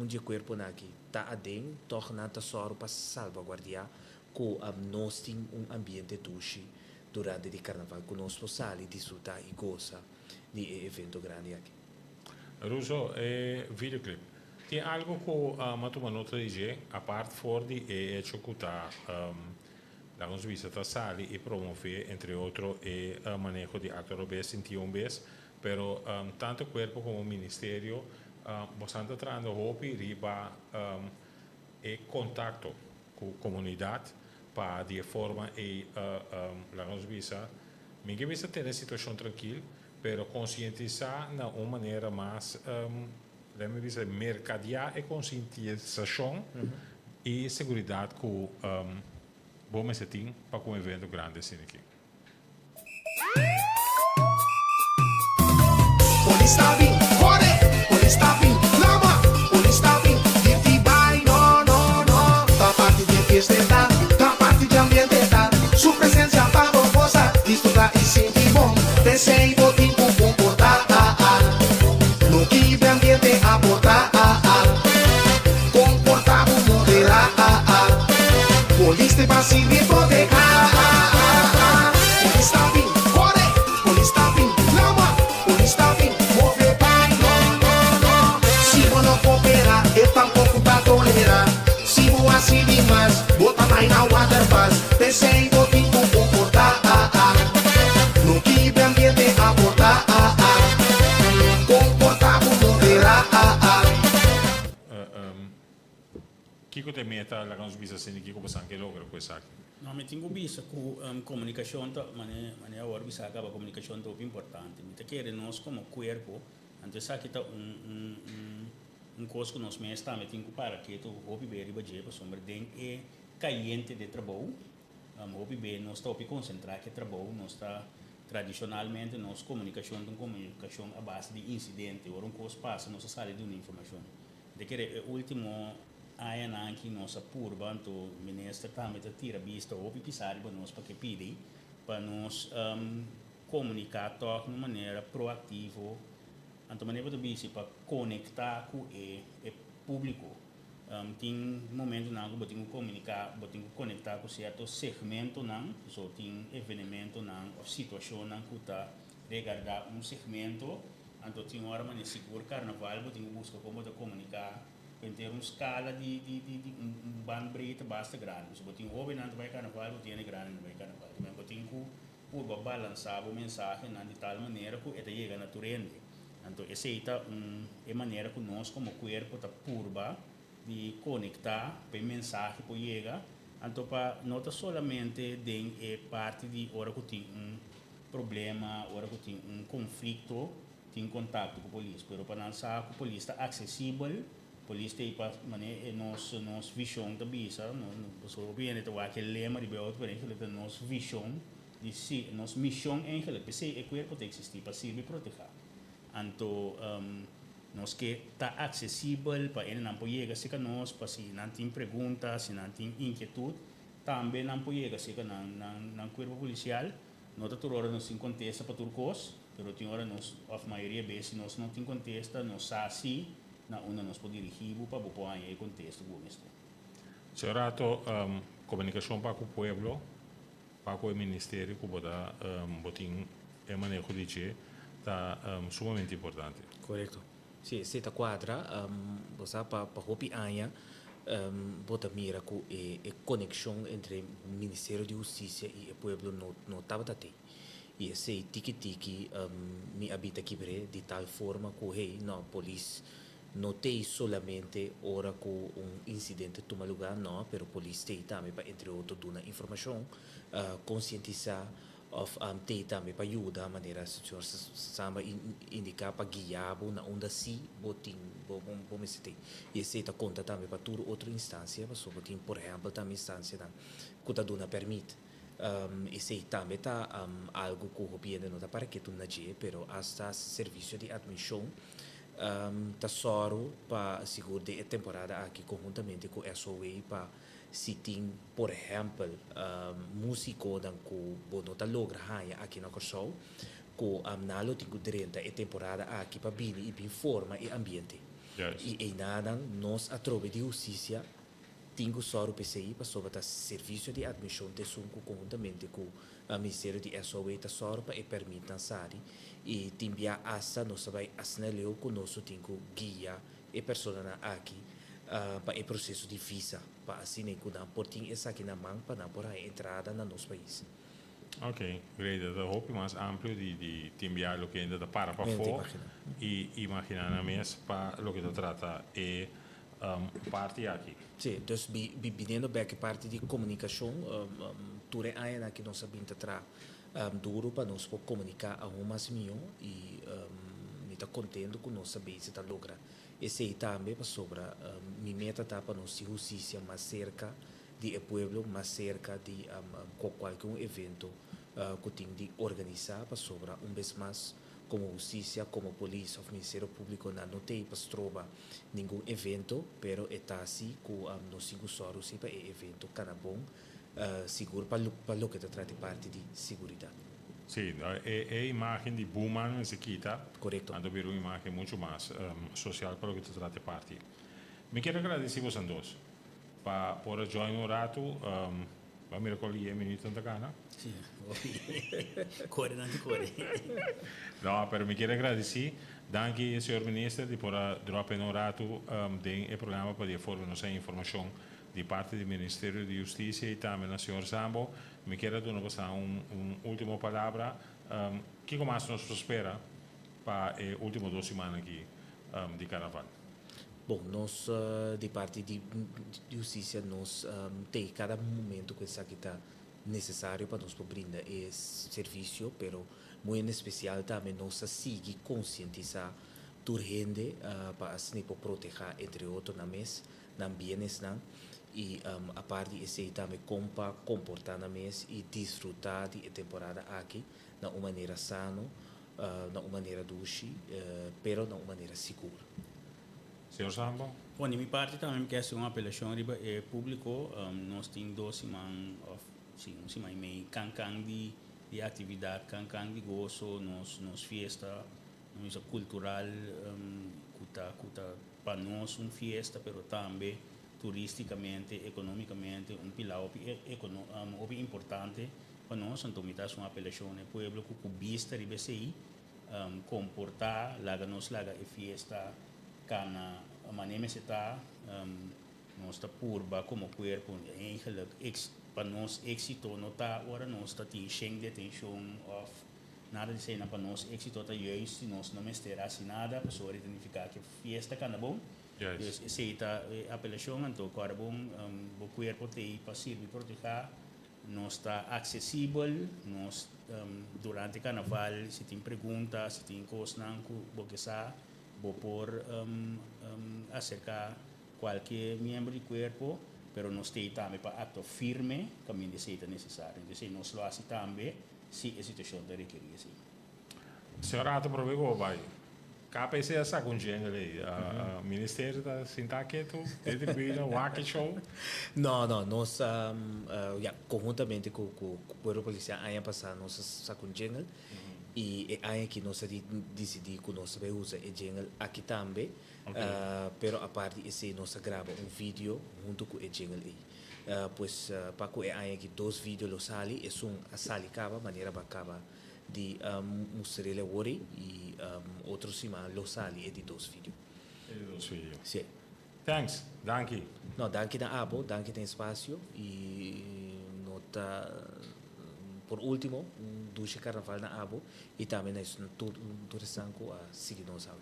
onde o corpo aqui está adem tornando só para salvaguardar que nós temos ambiente duche durante o carnaval que nós possamos desfrutar e gozar de evento grande aqui. Russo, videoclip. Tem algo que tu nota dizer, a parte forte é hecho que la visita sali e promover, entre otros, el manejo de actos OBS en TOBS, pero tanto cuerpo como ministerio están tratando de riba el contacto con la comunidad para de forma la visa, mi que visa tener situación tranquila, pero concientizar de una manera más mercadear e concientização e segurança que bom me tem para um evento grande assim aqui. Polistavin, kore, polistavin, lama, polistavin, dirty by, no, no, no. Da parte de fiesta, da parte de ambiente, su presencia para goza, disfrutar y sentir bom, deseo botín con comportar, no que ambiente aportar, comportado moderar, poliste passivo e proteger, polistavin, kore, polistavin, lama, polistavin, move vai, no, no, no. Se vou não cooperar, eu tampouco tá tolerar. Se vou assim demais, bota mais na water pass, descer botinho com comportar, no que ambiente aportar, comportado moderar, Kiko te meta la visa assim aqui como sangue logra com isso aqui. Não, mas tenho visto que comunicação tá, mané agora bisa acaba comunicação tá importante. Me tá querendo nós como corpo, antes aqui tá coisa que nós mesmos também tem que para que tu hobby bem riba je para sombra den é caliente de trabalho. Hobby bem nós tá op concentrar que trabalho nós tá tradicionalmente nós comunicação a base de incidente, ou coisa passa nós sai de uma informação. De que é último aí aqui nossa purba, então o ministro também tira vista ou pisar para nós para que pede para nós comunicar de uma maneira proativa, então maneira de bici para conectar com o público. Tem momento não que botinho comunicar, botinho conectar com certo segmento não, só tem evento não, ou situação não que está regardar segmento, então tem hora maneira seguro carnaval, botinho busca como comunicar em termos escala de bandbreedte basta grande. Se botinho hobby não vai carnaval, botinho grande não vai carnaval. Também botinho por balançar o mensagem de tal maneira que ele chega na turende. Então essa é a maneira que nós como corpo está purba de conectar para o mensagem que chega. Então para não somente de parte de hora que tem problema, hora que tem conflito, tem contato com a polícia. Mas para lançar que a polícia está acessível, polícia tem para nossa visão da bisa, nós obviamente aquele lema de beout para ele nossa visão de si, nossa missão em ele, porque é corpo tem que existir para servir proteger. Então nós que está acessível para ele não pode chegar se que nós para se não tem perguntas, se não tem inquietude, também não pode chegar se que não corpo policial, não está toda hora nós tem contesta para turcos, mas tem hora nós a maioria vezes nós não tem contesta, nós assim na onde nós podemos dirigir para pôr aí contexto com isso. Certo, comunicação para o povo, para o ministério que botar botin é manejo de che está sumamente importante. Correto. Sim, se está quadra, você para hopi anya, bota mira com a conexão entre o Ministério de Justiça e o povo não estava até. E esse tiki me habita aqui de tal forma que hey, não, polícia não tem somente hora que incidente toma lugar, não, mas a polícia tem também para, entre outros, dar informação, conscientizar, tem também para ajudar a maneira, se o senhor indicar para guiar, na onda sim, botim, bom, e esse está conta também para toda outra instância, por exemplo, também instância que está dando permite, e se também tá algo que o governo não tá para que tu não je, pero hasta serviço de admissão tá só para segurar de temporada aqui conjuntamente com SOA para se tem, por exemplo, músico dan que não tá logra aqui na Corsol, que nalo tem que durante a temporada aqui para bem e bem forma e ambiente. Yes. E nada nós através de justiça tenho só o PCI para sobre o serviço de admissão de sunco conjuntamente com o Ministério de SOE da só para e permitam sari e timbia assa nós vai assinaleu com nós tenho guia e pessoa aqui para o processo de visa para assim nem que não portem essa aqui na mão para não por a entrada no nosso país. Ok, great. Dat hoop je mais amplo die timbia lo que ainda da para Mente, fora imagina. e imaginar na mes para lo que se trata e parte aqui. Sim, então vindo bem que parte de comunicação, tudo é ainda que nós sabemos tra duro para nós comunicar a um mais melhor e me está contente com nossa base está logra. Esse aí também para sobre minha meta tá para nós justiça mais cerca de pueblo, mais cerca de qualquer evento que tem de organizar para sobre vez mais como justiça, como polícia, o Ministério Público não tem para trovar nenhum evento, pero está assim que nós temos para o evento cada bom seguro para o que trata parte de segurança. Sim, a imagem de Booman se quita. Correto. Ando ver uma imagem muito mais social para o que se trata parte. Me quero agradecer vocês dois por join um rato. Vamos recolher minuto da Gana. Sim, corre, não te corre. No, pero me quero agradecer. Danke, senhor ministro, por dropar um rato de programa para informar nossa informação de parte do Ministério de Justiça e também do senhor Sambo. Me quero dar uma última palavra. O que mais nos espera para as últimas 2 semanas aqui de carnaval? Bom, nós, de parte de justiça, nós tem cada momento que está necessário para nós brindar esse serviço, pero muito em especial também nós seguir conscientizar toda a gente para assim proteger, entre outros, na mês, na bienes, e a parte de também comportar na mês e desfrutar de temporada aqui de uma maneira sana, de uma maneira doce, pero de uma maneira segura. Senhor Sambo? Bom, de minha parte também quero fazer uma apelação riba público. Nós temos 2 semanas, sim, 1 semana e meia, cancan de atividade, cancan de gozo, nos festa, nossa cultural, para nós festa, pero também turisticamente, economicamente, pilar importante para nós. Então, me dá uma apelação ao povo que vista riba sei, comportar, nos laga e festa, kana maneira está nós está purba como corpo eigenlijk para nós êxito não está agora nós está tem de atenção of nada de ser para nós êxito está justo nós não mestera assim nada para só identificar que fiesta kana bom Yes. se está apelação então agora bom o corpo tem para servir proteger nós está acessível nós durante carnaval se tem perguntas se tem coisas não que sa vou por acercar qualquer membro do corpo, pero nós temos também para ato firme, caminho de seita necessário. Então, nós lo assim também, se a situação da requerir assim. Senhor Ato, provego, vai. KPC essa com ali, o Ministério da Sintaqueto, distribuindo o Waki Show. Não, nós conjuntamente com o Corpo Policial, ano passado, nós sacamos jingle. E aí que nós decidimos que nós vamos usar o jingle aqui também, pero a parte de nós grava vídeo junto com o jingle aí. Pois para que aí que 2 vídeos lo sali, a sali acaba maneira bacana de mostrar ele hoje e outro cima lo sali é de 2 vídeos. Sim. Thanks, danke. Não, danke da abo, danke da espaço e nota por último, duche carnaval na abo e também nós tudo sanco a seguir nós sabe.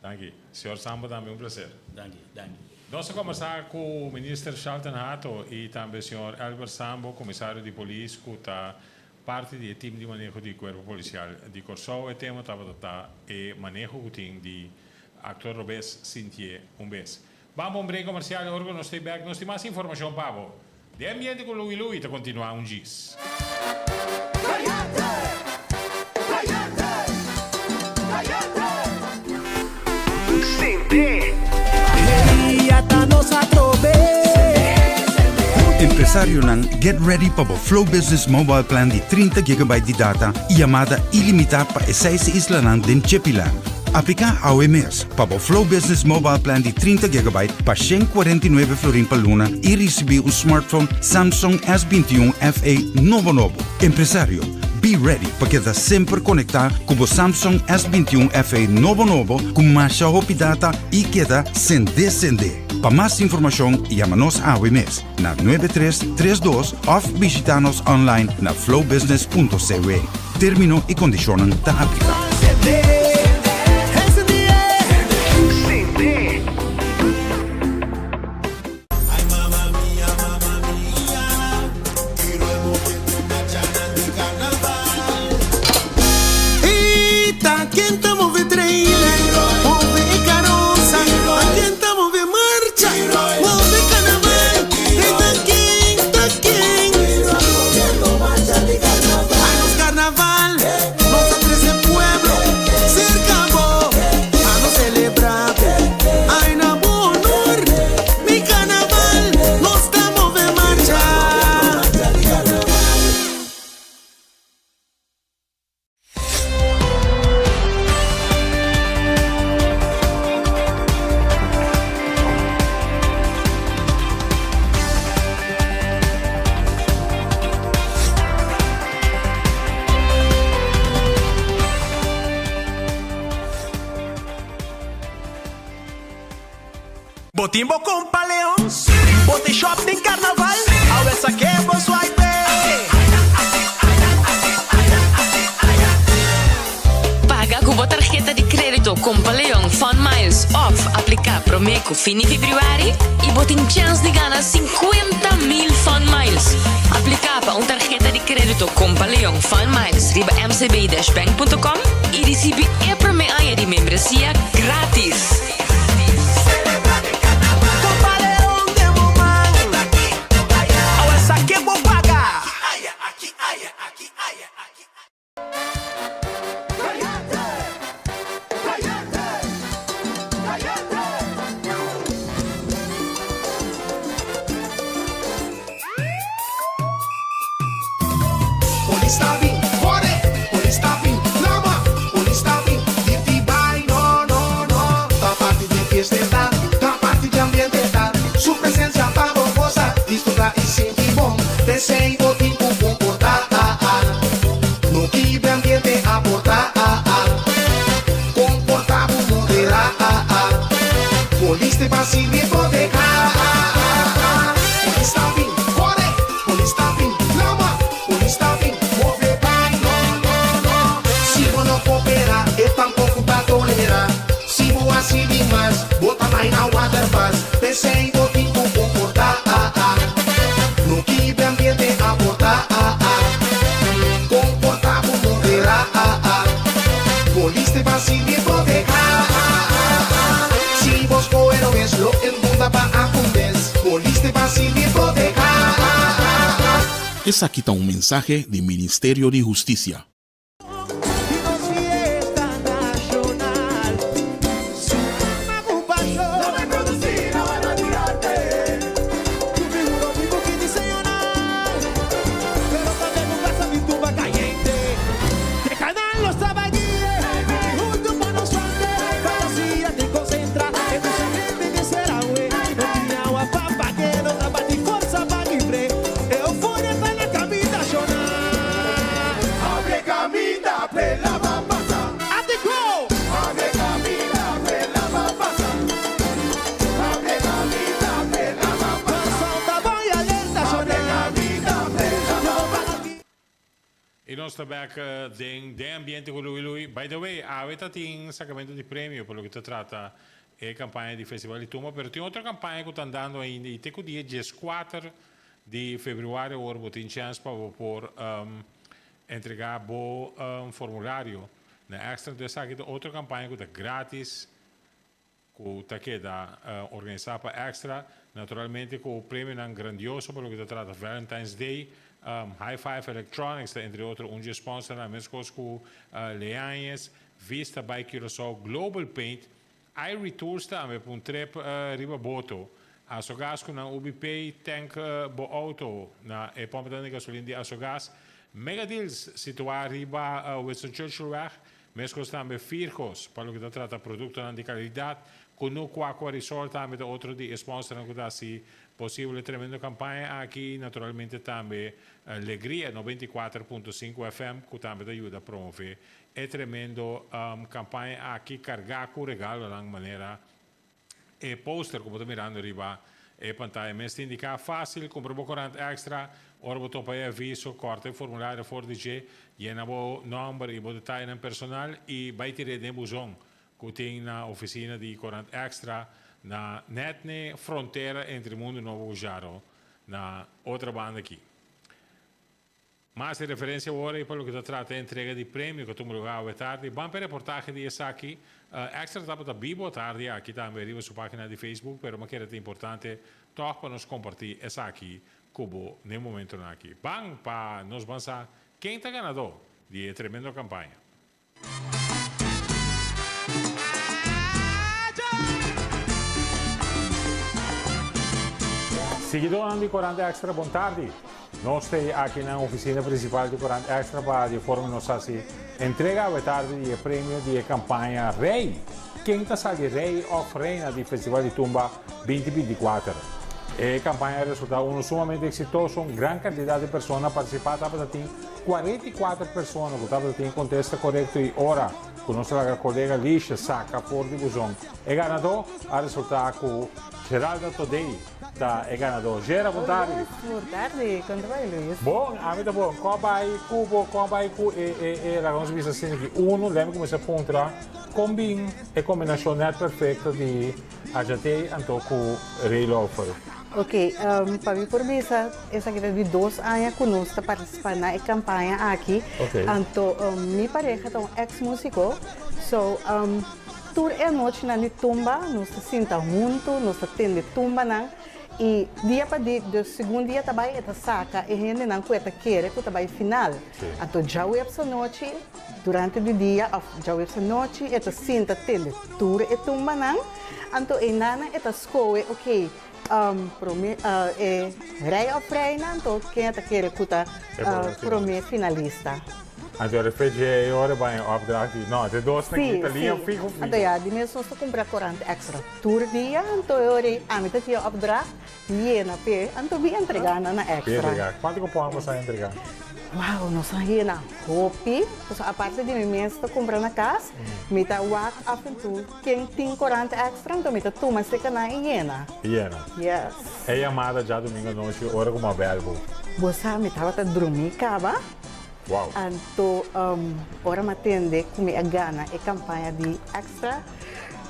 Danke. Senhor Sambo, também prazer. Danke. Nós vamos conversar com o ministro Charlton Hato e também o senhor Albert Sambo, comissário de polícia, que está parte do time de manejo do corpo policial de Corsol. O tema estava e manejo que tem de actor Robes Sintie vez. Vamos a um break comercial, agora nós temos mais informação, Pablo. De ambiente con lui te continua un gis. Empresario ng Get Ready para o Flow Business Mobile Plan de 30 GB de data e chamada ilimitada para 6 islas din Chepilan. Aplica ao mês para o Flow Business Mobile Plan de 30 GB para 149 florin per luna e receber um smartphone Samsung S21 FE novo. Empresario, be ready para quedar sempre conectado com o Samsung S21 FE novo com mais data e queda sem descender. Para mais informação, chama-nos ao mês na 9332 ou visita-nos online na flowbusiness.cw. Termino e condicionam da aplicar. Botimbo com paleão, botei shopping carnaval, ao essa que é bom swipe. Paga com a tarjeta de crédito com Paleon Fun Miles off aplicar Promeco fim de februari e botem chance de ganhar 50.000 Fun Miles. Aplicar para uma tarjeta de crédito com Paleon Fun Miles riba mcb-bank.com e recebe a primeira de membresia grátis. Polistabi, ore, Polistabi, lama, Polistabi, dirty by, no, da parte de fiesta, da parte de ambiente, su presencia fabulosa, disfruta y sentir bom, deseo tipo comportar, no que de ambiente aportar, comportable moderar, poliste passivo proteger, Polistabi, ore, Polistabi, lama, Polistabi. Assim demais, bota mais na waterfalls. Pensei em botar com comportar, no que de ambiente aportar, comportar com moderar, poliste passivo proteger. Se vos coero es lo en bunda pa apuntes, poliste passivo proteger. Es aquí está un mensaje del Ministerio de Justicia. Nostra back de ambiente con lui. By the way, avete un sacramento di premio per lo che tratta e campagna di festival di Tuma, per un'altra campagna che sta andando in teco di 4 di febbraio, ora in chance per entregare un formulario. Na extra dessa aqui outra campagna que é grátis que está queda organizada para Extra, naturalmente com o prêmio não grandioso, pelo que se trata Valentine's Day, High Five Electronics, entre outros, sponsor, a mesma coisa com Leanhas, Vista by Curaçao, Global Paint, Irie Tours também, para trip riba boto. A Sogas com a UBP tank bo auto, na pompa de gasolina de Asogas, Mega Deals situado riba Winston Churchill Weg, mesmo também Fircos, para o que se trata produto de qualidade, com o Aqua Resort também, outro de sponsor, que dá se possível, tremenda campanha aqui, naturalmente também Alegria 94.5 FM, que também ajuda a promover, é tremendo campanha aqui, carregar com regalo de maneira e poster, como estou mirando riba, e pantalla, mas te indica fácil, compra um corante extra, ora botão para aviso, corta o formulário for DJ, llena o número e o detalhe personal e vai tirar de buzão, que tem na oficina de corante extra, na netne fronteira entre o mundo novo e Jaro, na outra banda aqui. Mas de referência agora, pelo que se trata de entrega de prêmio, que tu me lugar tarde, vamos para a reportagem de essa aqui. Extra estava da Bibo tarde, aqui também arriba sua página de Facebook, mas uma coisa importante, toch para nos compartilhar essa aqui, como no momento aqui. Vamos para nos avançar, quem está ganador de tremenda campanha. Seguidor de Corante Extra, boa tarde. Nós estamos aqui na oficina principal de Corante Extra para de forma nossa entrega a tarde de prêmio de campanha Rei. Quem está saindo Rei of Reina do Festival de Tumba 2024. A campanha resultou sumamente exitoso, grande quantidade de pessoas participaram, tem 44 pessoas que estavam em contexto correto e ora, com nossa colega Lixa Saca por divisão. O ganador a resultar com Geraldo Todei. É ganador. Gera, boa tarde. Boa tarde, quando vai, Luiz? Bom, a vida boa. Como vai, vamos ver assim aqui. Lembra como você pontra, combina a combinação perfeita de ajudar então com o Rei Lofer. Ok, para mim, por mim, essa aqui de 2 anos conosco participando na campanha aqui. Ok. Então, minha pareja é um ex-músico, so, toda a noite na tumba, nós se senta juntos, nós atende tumba, não? E dia para dia, do segundo dia também esta saca e gente não cuenta querer que também final. Então já o essa noite durante o dia, já o essa noite esta cinta tende tudo e tumba não. Então e nana esta escola, ok, rei ou freina, então quem esta querer que tá prome finalista. Então, reflete ora vai opdracht não, de 2 na quinta linha, fico. Então, ja, die mensen moeten comprar 40 extra tour dia, então eu a tinha opdracht, llena pe, então vi entregar na extra. Quanto que podemos entregar? Uau, nós aí na hopi, então a parte de mim mesmo estou comprando na casa, me tá walk af en toe, quem tem 40 extra, então me tá toma seca na llena. Llena. Yes. É chamada já domingo à noite, hora como verbo. Você me tava tá dormir cava? Wow. Então, ora me atende com a gana e campanha de extra,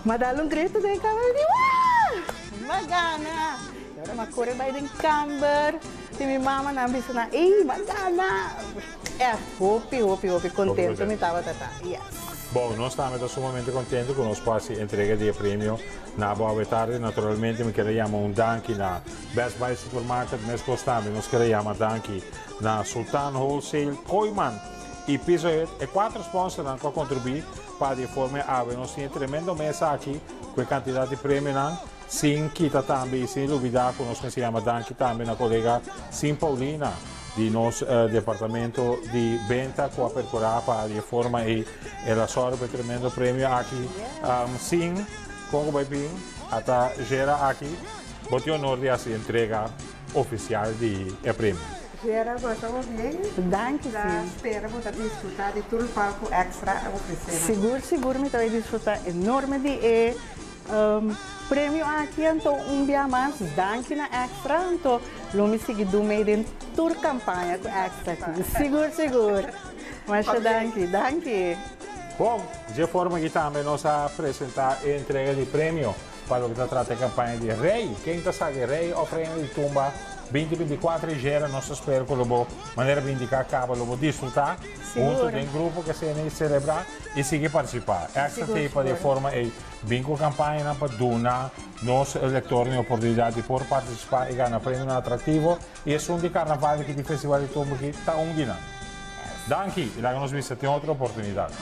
mas dá um grito de câmera de uau! Magana! Agora me corre vai de câmera, e minha mama na bisa na, ei, magana! É, hopi, contente, me estava tata. Yes. Bom, nós estamos sumamente contentes com o nosso passe entrega de prêmio na boa tarde. Naturalmente, me queremos danke na Best Buy Supermarket, mas gostamos, nós queremos danke na Sultan Wholesale, Koiman e Piso Head. E 4 sponsors que contribuem para de forma a nós temos tremendo mesa aqui com a quantidade de prêmio, sem kita também, sem dúvida, com nós que se chama danke também na colega Sim Paulina. De nosso departamento de venda com a percurar para de forma e ela sorte tremendo prêmio aqui sim como vai vir até gera aqui bote honor de assim entrega oficial de prêmio. Gera, gostamos bem. Danke, sim. Espero você desfrutar de tudo palco extra a oferecer. Seguro, me vai desfrutar enorme de prêmio aqui, então dia mais, danke na extra, então não me siga do meio de toda a campanha com extra, seguro, mas danke. Bom, de forma que também nós apresentar a entrega de prêmio para que trata a campanha de Rei. Quem está sabe, Rei oferece de tumba 2024 e gera nossa espera com o maneira de indicar acaba o desfrutar junto tem grupo que se nem celebrar e seguir participar. Esta tipo de forma é vinco campanha para donar nos eleitores a oportunidade de por participar e ganhar prêmio atrativo e é um de carnaval que o festival de tumba que está guinando. Danke, e lá nos vista tem outra oportunidade.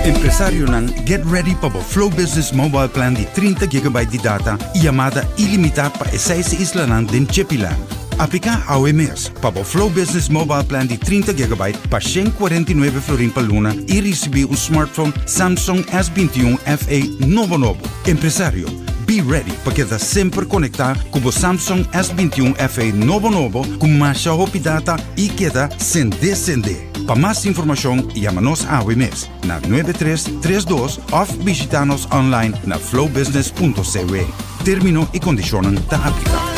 Empresário nan get ready para o Flow Business Mobile Plan de 30 GB de data e chamada ilimitada para 6 islas den Chepilan. Aplicar ao mês para o Flow Business Mobile Plan de 30 GB para 149 florin per luna e receber um smartphone Samsung S21 FE novo. Empresário, be ready para quedar sempre conectado com o Samsung S21 FE novo com mais data e queda sem descender. Para mais informação, chama-nos ao mês na 9332 ou visita-nos online na flowbusiness.cw. Termino e condicionam da aplicação.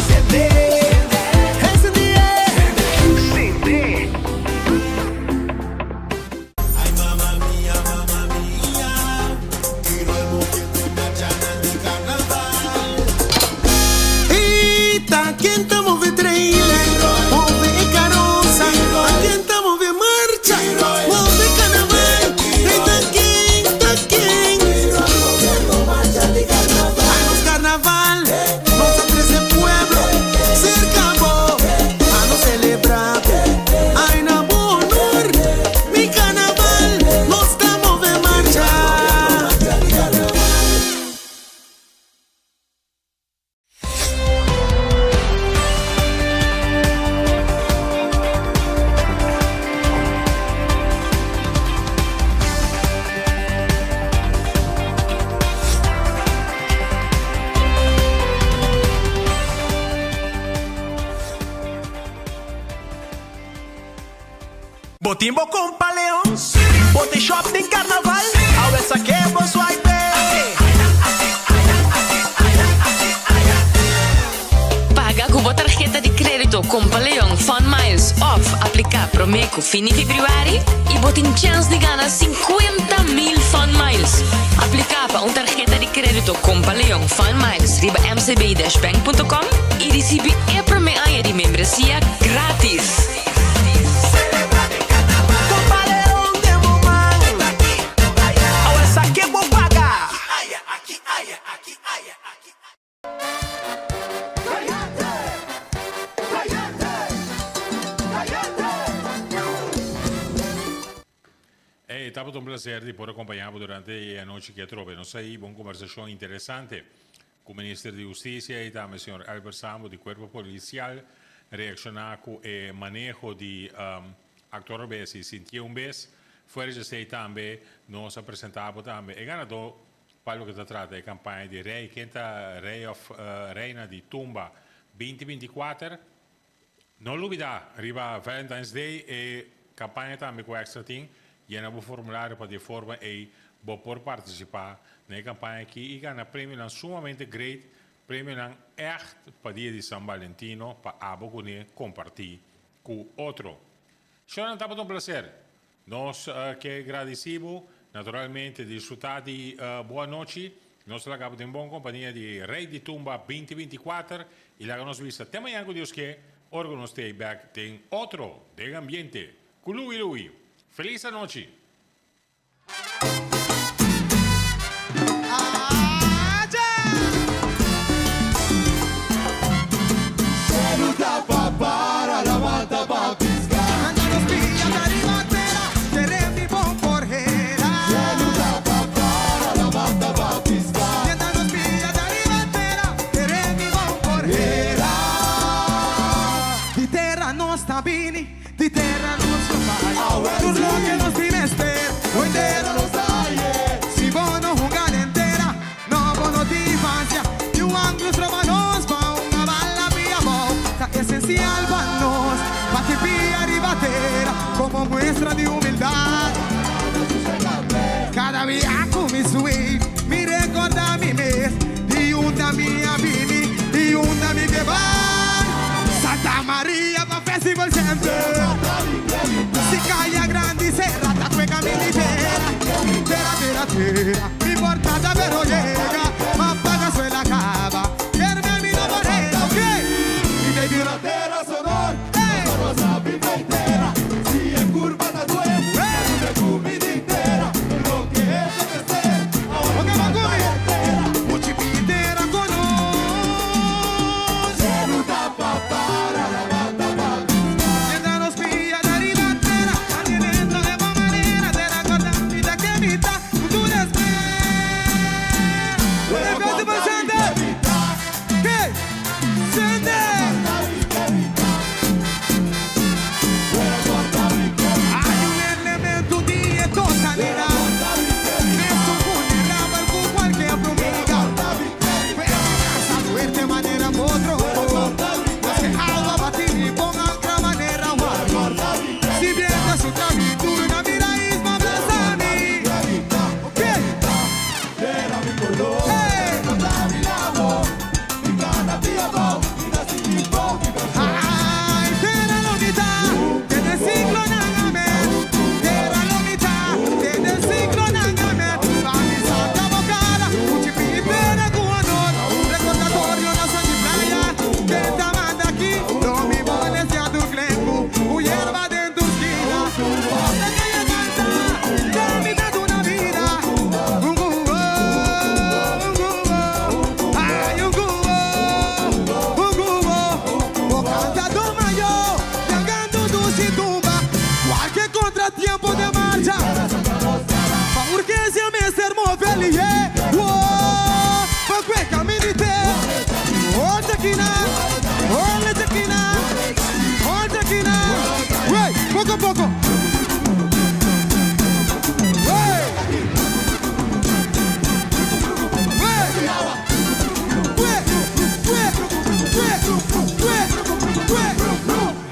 Botimbo com Paleão, botei shop tem carnaval, ao essa que é bom swipe. Paga com a tarjeta de crédito com Paleão Fun Miles off aplicar Promeco fim de februari e botem chance de ganhar 50.000 Fun Miles. Aplicar para uma tarjeta de crédito com Paleão Fun Miles riba mcb-bank.com e receber a primeira de membresia grátis. È stato un piacere di poter accompagnarvi durante la notte che troviamo una conversazione interessante con il Ministro di Giustizia e il signor Albert Sambo di Cuerpo Policial, reaccionar con il manejo di attori besi, sentire un bes, fuori di sé também, nos apresentavo também, e ganador, quello che tratta di campagna di Rei, Kenta Rei of Reina di Tumba 2024, non l'ubida, arriva Valentine's Day e campagna também com extra thing, llena o formulário para de forma e por participar na campanha aqui e ganhar prêmio sumamente great, prêmio echt para dia de São Valentino para abo compartilhar com outro. Senhor, é um prazer. Nós que agradecemos naturalmente desfrutar de boa noite. Nós acabamos de boa companhia de Rei de Tumba 2024 e lá nos vista até amanhã com Deus que órgão stay back tem outro de ambiente. Com Lui. Feliz noite! Celo tapa para la mata pa piscar. Anda los pillas de ribatera, te repi bon porjera. Celo tapa para la mata pa piscar. Anda los pillas de ribatera, te repi bon porjera. Di terra non sta bene, di terra non sta mai. Tutto che non si resta bandera, mi porta davvero llega, ma paga sulla cava, per me no morena, ok? Mi devi una terra sonora, una rosa inteira, si è curva da due, una cubida intera, lo che è deve ser, ok, ma come? Muci intera conosce, non da papara, la banda banda, e da lo spia da ribattere, anche dentro le buone manera, te raccontarmi da che vita, tu ne spera, quelle cose passate, che sente. Hay un elemento di totalidad. Nessun vulnerava con qualche promiga. Pero casa suerte manera potro. Se algo batini con altra manera guardo. Si viene su travi una miraísma abrazami. Ok. Ay, tera la unidad, desde el siglo Nangamet, tera la unidad, desde el siglo Nangamet, la misa da bocada, Uchipitera Guanor, recordatorio nación de playa, que te manda aquí, no mi boles ya tu clenco, hierba de tu esquina, hasta que ella canta, la mitad de una vida, un cubo, ay un cubo, o cantador mayor, llegando tu tumba, cualquier contratiempo de marcha, pa' urgencia me ser feliz, wow, pa' que caminite, otra esquina, wey, poco a poco,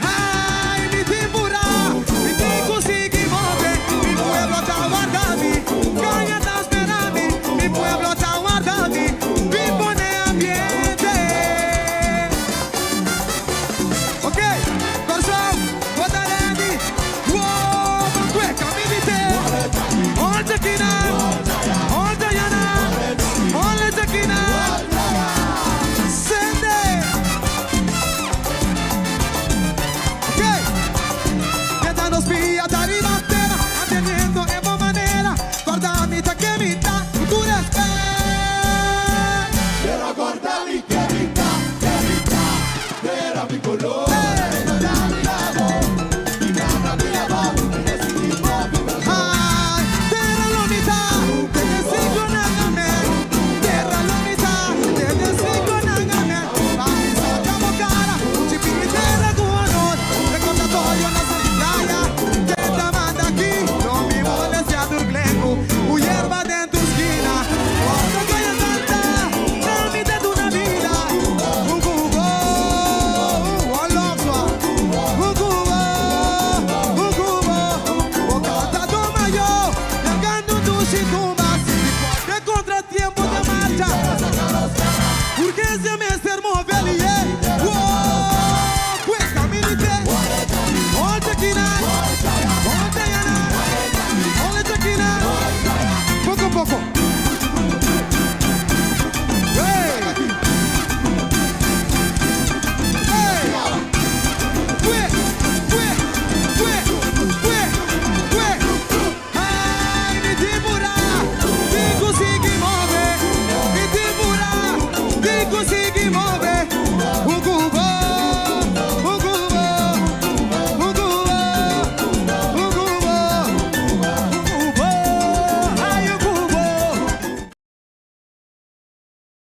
ay, mi timbura, mi ti consegui mover, mi pueblo está guardando, caña está esperando, mi pueblo está guardando, mi pone ambiente. Ok, corazón, guardarandi, wow, banque, caminite, oltre chi